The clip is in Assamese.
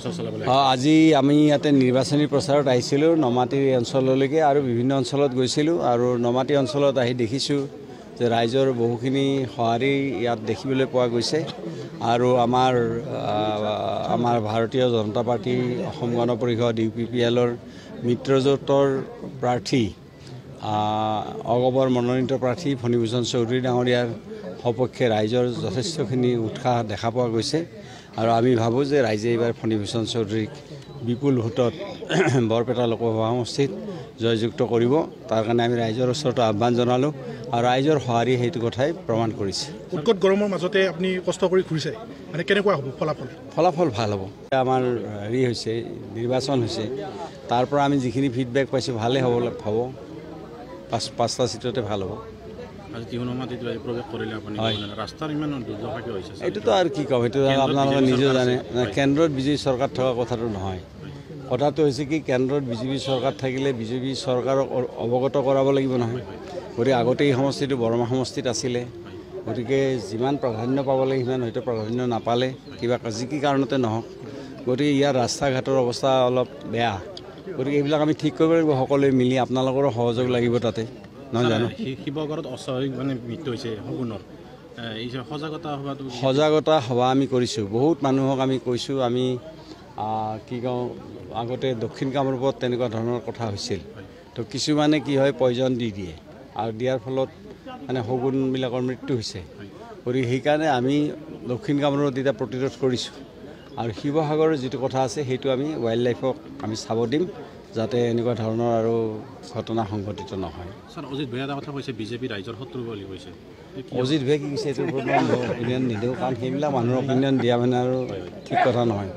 প্ৰচাৰ চলাবলৈ? আজি আমি ইয়াতে নিৰ্বাচনী প্ৰচাৰত আহিছিলোঁ নমাটি অঞ্চললৈকে আৰু বিভিন্ন অঞ্চলত গৈছিলোঁ আৰু নমাটি অঞ্চলত আহি দেখিছোঁ যে ৰাইজৰ বহুখিনি সঁহাৰি ইয়াত দেখিবলৈ পোৱা গৈছে আৰু আমাৰ ভাৰতীয় জনতা পাৰ্টি অসম গণ পৰিষদ UPPLৰ মিত্ৰজোঁটৰ প্ৰাৰ্থী অগপৰ মনোনীত প্ৰাৰ্থী ফণীভূষণ চৌধুৰী ডাঙৰীয়াৰ সপক্ষে ৰাইজৰ যথেষ্টখিনি উৎসাহ দেখা পোৱা গৈছে আৰু আমি ভাবোঁ যে ৰাইজে এইবাৰ ফণীভূষণ চৌধুৰীক বিপুল ভোটত বৰপেটা লোকসভা সমষ্টিত জয়যুক্ত কৰিব। তাৰ কাৰণে আমি ৰাইজৰ ওচৰত আহ্বান জনালোঁ আৰু ৰাইজৰ সঁহাৰি সেইটো কথাই প্ৰমাণ কৰিছে। উৎকট গৰমৰ মাজতে আপুনি কষ্ট কৰি ঘূৰিছে, মানে কেনেকুৱা হ'ব ফলাফল? ফলাফল ভাল হ'ব। আমাৰ হৈছে নিৰ্বাচন হৈছে, তাৰ পৰা আমি যিখিনি ফিডবেক পাইছোঁ ভালেই হ'ব। পাঁচটা চিটতে ভাল হ'ব। এইটোতো আৰু কি ক'ম, সেইটো আপোনালোকে নিজেও জানে। কেন্দ্ৰত বিজেপি চৰকাৰ থকা কথাটো নহয়। কথাটো হৈছে কি, কেন্দ্ৰত বিজেপি চৰকাৰ থাকিলে বিজেপি চৰকাৰক অৱগত কৰাব লাগিব নহয়। গতিকে আগতে এই সমষ্টিটো বৰমা সমষ্টিত আছিলে, গতিকে যিমান প্ৰাধান্য পাব লাগে সিমান হয়তো প্ৰাধান্য নাপালে, কিবা যি কি কাৰণতে নহওক। গতিকে ইয়াৰ ৰাস্তা ঘাটৰ অৱস্থা অলপ বেয়া, গতিকে এইবিলাক আমি ঠিক কৰিব লাগিব সকলোৱে মিলি। আপোনালোকৰো সহযোগ লাগিব তাতে, নহয় জানো? শিৱসাগৰত অস্বাভাৱিক মৃত্যু হৈছে সগুণৰ, সজাগতা সভা আমি কৰিছোঁ, বহুত মানুহক আমি কৈছোঁ। আমি কি কওঁ, আগতে দক্ষিণ কামৰূপত তেনেকুৱা ধৰণৰ কথা হৈছিল। তো কিছুমানে কি হয় পয়জন দি দিয়ে আৰু দিয়াৰ ফলত শগুনবিলাকৰ মৃত্যু হৈছে। গতিকে সেইকাৰণে আমি দক্ষিণ কামৰূপত এতিয়া প্ৰতিৰোধ কৰিছোঁ আৰু শিৱসাগৰৰ যিটো কথা আছে সেইটো আমি ৱাইল্ড লাইফক আমি চাব দিম, যাতে এনেকুৱা ধৰণৰ আৰু ঘটনা সংঘটিত নহয়। ছাৰ, অজিত ভাই এটা কথা কৈছে, বিজেপি ৰাইজৰ শত্ৰু বুলি কৈছে। অজিত ভাই কি কৈছে এইটোৰ ওপৰত মই অপিনিয়ন নিদিওঁ, কাৰণ সেইবিলাক মানুহৰ অপিনিয়ন দিয়া আৰু ঠিক কথা নহয়।